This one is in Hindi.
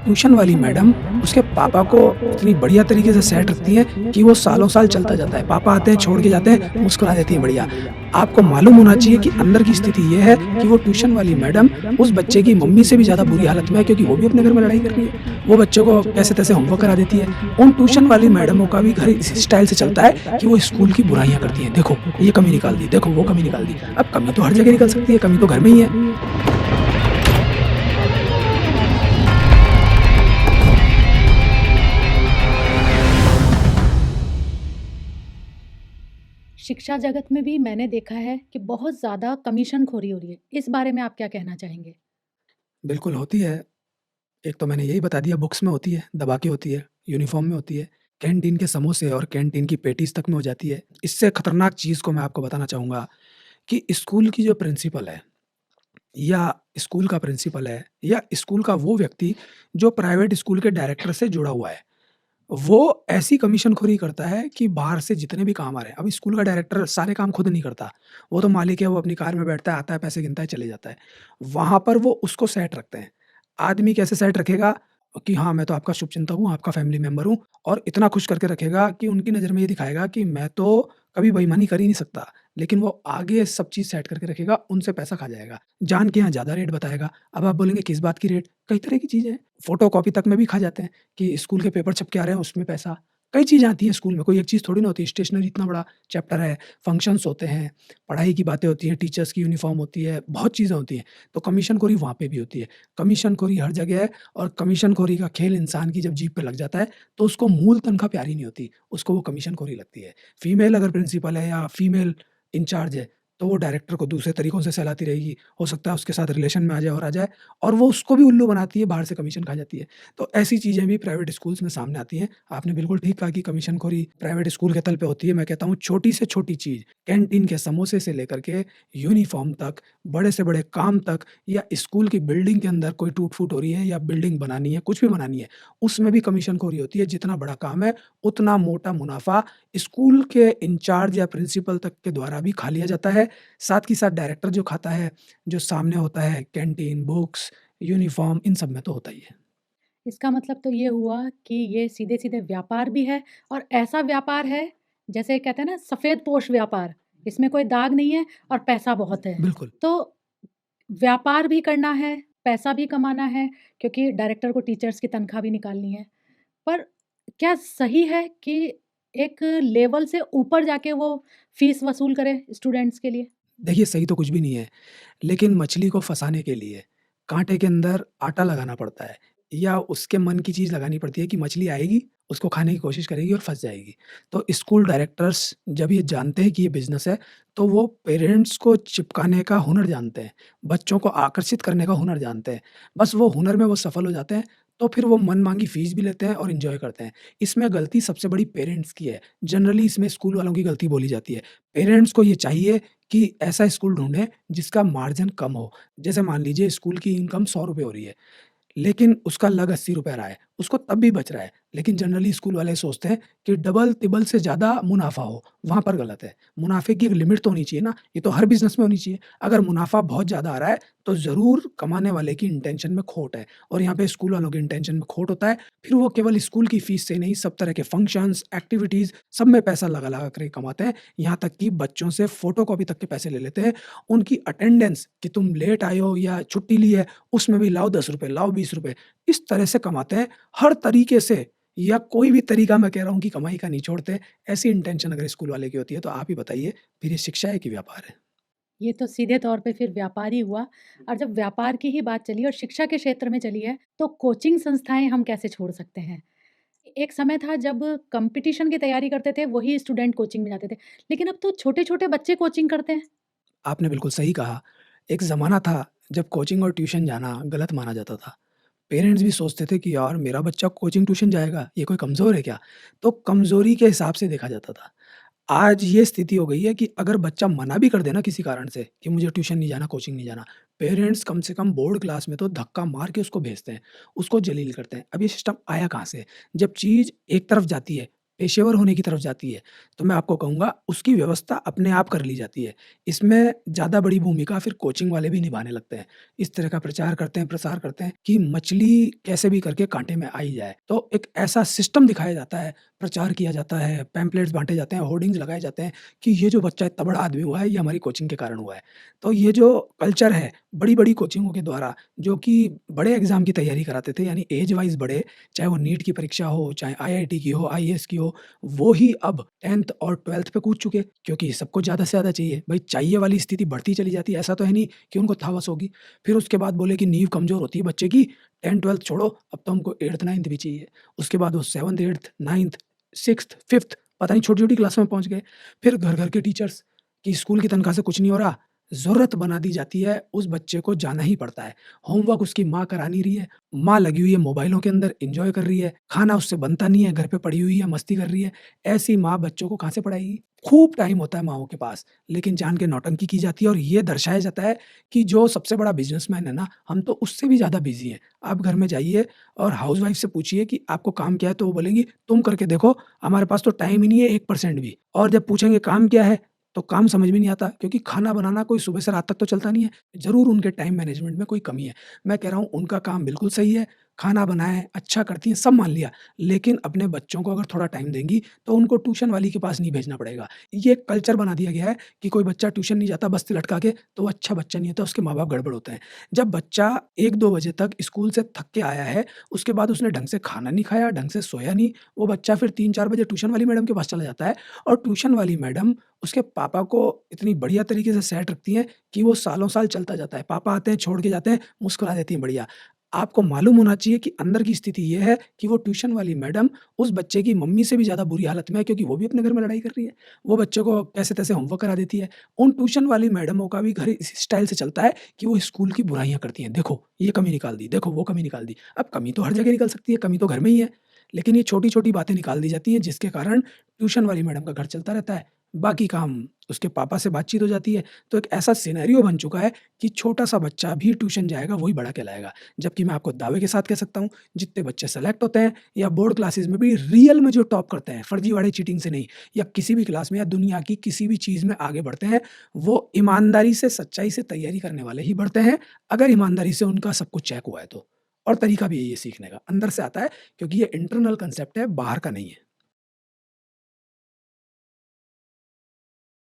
ट्यूशन वाली मैडम उसके पापा को इतनी बढ़िया तरीके से सेट रखती हैं कि वो सालों-साल चलता जाता है। पापा आते हैं, छोड़ के जाते हैं, मुस्कुरा देती हैं बढ़िया। आपको मालूम होना चाहिए कि अंदर की स्थिति ये है कि वो ट्यूशन वाली मैडम उस बच्चे की मम्मी से भी ज़्यादा बुरी हालत में है, क्योंकि वो भी अपने घर में लड़ाई कर रही है। वो बच्चे को कैसे-तैसे होमवर्क करा देती है। उन ट्यूशन वाली मैडमों का भी घर इसी स्टाइल से चलता है कि वो स्कूल की बुराइयाँ करती हैं। देखो, ये कमी निकाल दी, देखो वो कमी निकाल दी। अब कमी तो हर जगह निकल सकती है, कमी तो घर में ही है। शिक्षा जगत में भी मैंने देखा है कि बहुत ज़्यादा कमीशनखोरी हो रही है। इस बारे में आप क्या कहना चाहेंगे? बिल्कुल होती है। एक तो मैंने यही बता दिया, बुक्स में होती है, दबा के होती है, यूनिफ़ॉर्म में होती है, कैंटीन के समोसे और कैंटीन की पैटीज़ तक में हो जाती है। इससे खतरनाक चीज़ को मैं आपको बताना चाहूँगा कि स्कूल की जो प्रिंसिपल है या स्कूल का प्रिंसिपल है या स्कूल का वो व्यक्ति जो प्राइवेट स्कूल के डायरेक्टर से जुड़ा हुआ है, वो ऐसी कमीशनखोरी करता है कि बाहर से जितने भी काम आ रहे हैं, अब स्कूल का डायरेक्टर सारे काम खुद नहीं करता। वो तो मालिक है, वो अपनी कार में बैठता है, आता है, पैसे गिनता है, चले जाता है। वहाँ पर वो उसको सेट रखते हैं। आदमी कैसे सेट रखेगा कि हाँ, मैं तो आपका शुभचिंतक हूँ, आपका फैमिली मेंबर हूँ, और इतना खुश करके रखेगा कि उनकी नज़र में ये दिखाएगा कि मैं तो कभी बेईमानी कर ही नहीं सकता। लेकिन वो आगे सब चीज़ सेट करके रखेगा, उनसे पैसा खा जाएगा। जान के यहाँ ज़्यादा रेट बताएगा। अब आप बोलेंगे किस बात की रेट? कई तरह की चीज़ें हैं। फ़ोटोकॉपी तक में भी खा जाते हैं कि स्कूल के पेपर छप के आ रहे हैं, उसमें पैसा। कई चीज़ें आती हैं स्कूल में, कोई एक चीज़ थोड़ी ना होती है। स्टेशनरी इतना बड़ा चैप्टर है, फंक्शन्स होते हैं, पढ़ाई की बातें होती हैं, टीचर्स की यूनिफ़ॉर्म होती है, बहुत चीज़ें होती हैं। तो कमीशनखोरी वहाँ पे भी होती है। कमीशनखोरी हर जगह है, और कमीशनखोरी का खेल इंसान की जब जीभ पे लग जाता है, तो उसको मूल तनख्वाह प्यारी नहीं होती, उसको वो कमीशनखोरी लगती है। फीमेल अगर प्रिंसिपल है या फीमेल इंचार्ज है, तो वो डायरेक्टर को दूसरे तरीकों से सहलाती रहेगी। हो सकता है उसके साथ रिलेशन में आ जाए और आ जाए, और वो उसको भी उल्लू बनाती है, बाहर से कमीशन खा जाती है। तो ऐसी चीज़ें भी प्राइवेट स्कूल्स में सामने आती हैं। आपने बिल्कुल ठीक कहा कि कमीशनखोरी प्राइवेट स्कूल के तल पे होती है। मैं कहता हूँ छोटी से छोटी चीज़, कैंटीन के समोसे से लेकर के यूनिफ़ॉर्म तक, बड़े से बड़े काम तक, या स्कूल की बिल्डिंग के अंदर कोई टूट-फूट हो रही है या बिल्डिंग बनानी है, कुछ भी बनानी है, उसमें भी कमीशनखोरी होती है। जितना बड़ा काम है, उतना मोटा मुनाफ़ा स्कूल के इंचार्ज या प्रिंसिपल तक के द्वारा भी खा लिया जाता है। साथ ही साथ डायरेक्टर जो खाता है, जो सामने होता है कैंटीन, बुक्स, यूनिफ़ॉर्म, इन सब में तो होता ही है। इसका मतलब तो ये हुआ कि ये सीधे-सीधे व्यापार भी है और ऐसा व्यापार है जैसे कहते हैं ना सफ़ेदपोश व्यापार, इसमें कोई दाग नहीं है और पैसा बहुत है। बिल्कुल। तो व्यापार भी करना है, पैसा भी कमाना है क्योंकि डायरेक्टर को टीचर्स की तनख्वाह भी निकालनी है। पर क्या सही है कि एक लेवल से ऊपर जाके वो फीस वसूल करे स्टूडेंट्स के लिए? देखिए, सही तो कुछ भी नहीं है, लेकिन मछली को फँसाने के लिए काँटे के अंदर आटा लगाना पड़ता है, या उसके मन की चीज़ लगानी पड़ती है कि मछली आएगी, उसको खाने की कोशिश करेगी और फँस जाएगी। तो स्कूल डायरेक्टर्स जब ये जानते हैं कि ये बिज़नेस है, तो वो पेरेंट्स को चिपकाने का हुनर जानते हैं, बच्चों को आकर्षित करने का हुनर जानते हैं। बस वो हुनर में वो सफल हो जाते हैं, तो फिर वो मनमाँगी फ़ीस भी लेते हैं और एन्जॉय करते हैं। इसमें गलती सबसे बड़ी पेरेंट्स की है, जनरली इसमें स्कूल वालों की गलती बोली जाती है। पेरेंट्स को ये चाहिए कि ऐसा स्कूल ढूँढें जिसका मार्जिन कम हो। जैसे मान लीजिए स्कूल की इनकम ₹100 हो रही है, लेकिन उसका लग ₹80 रहा है, उसको तब भी बच रहा है। लेकिन जनरली स्कूल वाले सोचते हैं कि डबल-तिबल से ज़्यादा मुनाफ़ा हो, वहाँ पर गलत है। मुनाफ़े की एक लिमिट तो होनी चाहिए ना, ये तो हर बिज़नेस में होनी चाहिए। अगर मुनाफ़ा बहुत ज़्यादा आ रहा है, तो ज़रूर कमाने वाले की इंटेंशन में खोट है, और यहाँ पे स्कूल वालों की इंटेंशन में खोट होता है। फिर वो केवल स्कूल की फ़ीस से नहीं, सब तरह के फंक्शन्स, एक्टिविटीज़, सब में पैसा लगा-लगा कर कमाते हैं। यहाँ तक कि बच्चों से फ़ोटोकॉपी तक के पैसे ले लेते हैं। उनकी अटेंडेंस कि तुम लेट आए हो या छुट्टी ली है, उसमें भी लाओ ₹10, लाओ ₹20, इस तरह से कमाते हैं। हर तरीके से, या कोई भी तरीका मैं कह रहा हूँ कि कमाई का नहीं छोड़ते। ऐसी इंटेंशन अगर स्कूल वाले की होती है, तो आप ही बताइए, फिर ये शिक्षा है कि व्यापार है? ये तो सीधे तौर पे फिर व्यापार ही हुआ और जब व्यापार की ही बात चली और शिक्षा के क्षेत्र में चली है, तो कोचिंग संस्थाएँ हम कैसे छोड़ सकते हैं? एक समय था जब कॉम्पिटिशन की तैयारी करते थे, वही स्टूडेंट कोचिंग में जाते थे। लेकिन अब तो छोटे-छोटे बच्चे कोचिंग करते हैं। आपने बिल्कुल सही कहा। एक ज़माना था जब कोचिंग और ट्यूशन जाना गलत माना जाता था। पेरेंट्स भी सोचते थे कि यार मेरा बच्चा कोचिंग ट्यूशन जाएगा, ये कोई कमज़ोर है क्या? तो कमज़ोरी के हिसाब से देखा जाता था। आज ये स्थिति हो गई है कि अगर बच्चा मना भी कर दे ना किसी कारण से कि मुझे ट्यूशन नहीं जाना, कोचिंग नहीं जाना, पेरेंट्स कम से कम बोर्ड क्लास में तो धक्का मार के उसको भेजते हैं, उसको जलील करते हैं। अब ये सिस्टम आया कहाँ से? जब चीज़ एक तरफ जाती है, पेशेवर होने की तरफ जाती है, तो मैं आपको कहूँगा उसकी व्यवस्था अपने आप कर ली जाती है। इसमें ज़्यादा बड़ी भूमिका फिर कोचिंग वाले भी निभाने लगते हैं। इस तरह का प्रचार करते हैं, प्रसार करते हैं कि मछली कैसे भी करके काँटे में आ ही जाए। तो एक ऐसा सिस्टम दिखाया जाता है, प्रचार किया जाता है, पैम्पलेट्स बाँटे जाते हैं, होर्डिंग्स लगाए जाते हैं कि ये जो बच्चा इतना बड़ा आदमी हुआ है, ये हमारी कोचिंग के कारण हुआ है। तो ये जो कल्चर है, बड़ी-बड़ी कोचिंगों के द्वारा जो कि बड़े एग्ज़ाम की तैयारी कराते थे, यानी ऐज वाइज़ बड़े, चाहे वो नीट की परीक्षा हो, चाहे आईआईटी की हो, आईएएस की हो, वो ही अब 10th और 12th पे कूद चुके, क्योंकि सबको ज़्यादा से ज़्यादा चाहिए। भई चाहिए वाली स्थिति बढ़ती चली जाती है, ऐसा तो है नहीं कि उनको हवस होगी। फिर उसके बाद बोले कि नींव कमज़ोर होती है बच्चे की, 10th-12th छोड़ो, अब तो हमको 8th-9th भी चाहिए। उसके बाद वो 7th, 8th, 9th, 6th, 5th पता नहीं छोटी-छोटी क्लासों में पहुँच गए। फिर घर-घर के टीचर्स कि स्कूल की तनख्वाह से कुछ नहीं हो रहा, ज़रूरत बना दी जाती है, उस बच्चे को जाना ही पड़ता है। होमवर्क उसकी माँ करा नहीं रही है, माँ लगी हुई है मोबाइलों के अंदर, एन्जॉय कर रही है, खाना उससे बनता नहीं है, घर पे पड़ी हुई है, मस्ती कर रही है। ऐसी माँ बच्चों को कहाँ से पढ़ाएगी? खूब टाइम होता है माँओं के पास, लेकिन जान के नौटंकी की जाती है और ये दर्शाया जाता है कि जो सबसे बड़ा बिज़नेसमैन है ना, हम तो उससे भी ज़्यादा बिज़ी हैं। आप घर में जाइए और हाउसवाइफ़ से पूछिए कि आपको काम क्या है? तो वो बोलेंगी, "तुम करके देखो, हमारे पास तो टाइम ही नहीं है 1% भी।" और जब पूछेंगे काम क्या है? तो काम समझ में नहीं आता क्योंकि खाना बनाना कोई सुबह से रात तक तो चलता नहीं है। ज़रूर उनके टाइम मैनेजमेंट में कोई कमी है। मैं कह रहा हूँ उनका काम बिल्कुल सही है, खाना बनाएँ, अच्छा करती हैं, सब मान लिया। लेकिन अपने बच्चों को अगर थोड़ा टाइम देंगी, तो उनको ट्यूशन वाली के पास नहीं भेजना पड़ेगा। ये एक कल्चर बना दिया गया है कि कोई बच्चा ट्यूशन नहीं जाता बस्ती लटका के, तो वो अच्छा बच्चा नहीं होता, उसके माँ-बाप गड़बड़ होते हैं। जब बच्चा 1-2 बजे तक स्कूल से थक के आया है, उसके बाद उसने ढंग से खाना नहीं खाया, ढंग से सोया नहीं, वो बच्चा फिर 3-4 बजे ट्यूशन वाली मैडम के पास चला जाता है और ट्यूशन वाली मैडम उसके पापा को इतनी बढ़िया तरीके से सेट रखती हैं कि वो सालों-साल चलता जाता है। पापा आते हैं, छोड़ के जाते हैं, मुस्कुरा देती हैं बढ़िया। आपको मालूम होना चाहिए कि अंदर की स्थिति ये है कि वो ट्यूशन वाली मैडम उस बच्चे की मम्मी से भी ज़्यादा बुरी हालत में है क्योंकि वो भी अपने घर में लड़ाई कर रही है। वो बच्चे को कैसे-तैसे होमवर्क करा देती है। उन ट्यूशन वाली मैडमों का भी घर इस स्टाइल से चलता है कि वो स्कूल की बुराइयाँ करती हैं। देखो, ये कमी निकाल दी, देखो वो कमी निकाल दी। अब कमी तो हर जगह निकल सकती है, कमी तो घर में ही है। लेकिन ये छोटी-छोटी बातें निकाल दी जाती हैं जिसके कारण ट्यूशन वाली मैडम का घर चलता रहता है। बाकी काम उसके पापा से बातचीत हो जाती है। तो एक ऐसा सिनेरियो बन चुका है कि छोटा-सा बच्चा भी ट्यूशन जाएगा, वही बड़ा कहलाएगा। जबकि मैं आपको दावे के साथ कह सकता हूँ, जितने बच्चे सेलेक्ट होते हैं या बोर्ड क्लासेस में भी रियल में जो टॉप करते हैं, फर्जीवाड़े चीटिंग से नहीं या किसी भी क्लास में या दुनिया की किसी भी चीज़ में आगे बढ़ते हैं, वो ईमानदारी से, सच्चाई से तैयारी करने वाले ही बढ़ते हैं, अगर ईमानदारी से उनका सब कुछ चेक हुआ है तो। और तरीका भी यही है सीखने का, अंदर से आता है क्योंकि ये इंटरनल कांसेप्ट है, बाहर का नहीं है।